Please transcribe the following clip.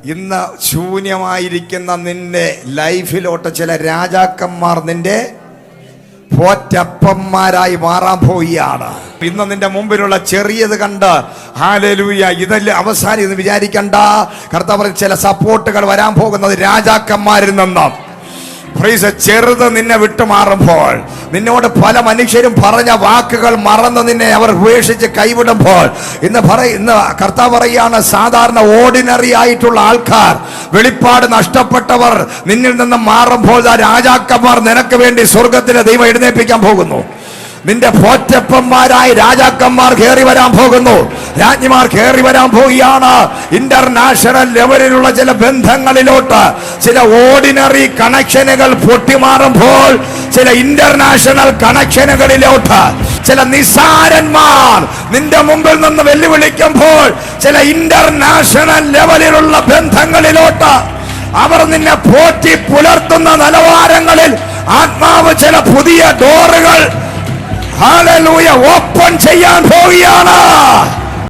ഇന്ന് ശൂന്യമായിരിക്കുന്ന നിന്റെ ലൈഫിലോട്ട് ചില രാജാക്കന്മാർ നിന്റെ പോറ്റപ്പന്മാരായി മാറാൻ പോവുകയാണ്. ഇന്ന് നിന്റെ മുമ്പിലുള്ള ചെറിയത് കണ്ട് ഹല്ലേലൂയ ഇതല്ലേ അവസാനം എന്ന് വിചാരിക്കണ്ട. കർത്താവ് ചില സപ്പോർട്ടുകൾ വരാൻ പോകുന്നത് രാജാക്കന്മാരിൽ നിന്നും. ചെറുത് നിന്നെ വിട്ടുമാറുമ്പോൾ, നിന്നോട് പല മനുഷ്യരും പറഞ്ഞ വാക്കുകൾ മറന്ന് നിന്നെ അവർ ഉപേക്ഷിച്ച് കൈവിടുമ്പോൾ, ഇന്ന് കർത്താവ് പറയാണ്, സാധാരണ ഓർഡിനറി ആയിട്ടുള്ള ആൾക്കാർ, വെളിപ്പാട് നഷ്ടപ്പെട്ടവർ നിന്നിൽ നിന്ന് മാറുമ്പോൾ ആ രാജാക്കന്മാർ നിനക്ക് വേണ്ടി സ്വർഗത്തിലെ ദൈവം എഴുന്നേൽപ്പിക്കാൻ പോകുന്നു. നിന്റെ പോറ്റപ്പന്മാരായ രാജാക്കന്മാർ കയറി വരാൻ പോകുന്നു, രാജ്ഞിമാർ കയറി വരാൻ പോവുകയാണ്. ഇന്റർനാഷണൽ ലെവലിലുള്ള ചില ബന്ധങ്ങളിലോട്ട്, ചില ഓർഡിനറി കണക്ഷനുകൾ പൊട്ടിമാറുമ്പോൾ, ചില ഇന്റർനാഷണൽ കണക്ഷനുകളിലോട്ട് ചില നിസാരന്മാർ നിന്റെ മുമ്പിൽ നിന്ന് വെല്ലുവിളിക്കുമ്പോൾ, ചില ഇന്റർനാഷണൽ ലെവലിലുള്ള ബന്ധങ്ങളിലോട്ട് അവർ നിന്നെ പോറ്റി പുലർത്തുന്ന നിലവാരങ്ങളിൽ ആത്മാവ് ചില പുതിയ ഡോറുകൾ ഹല്ലേലൂയ ഓപ്പൺ ചെയ്യാൻ പോവുകയാണ്.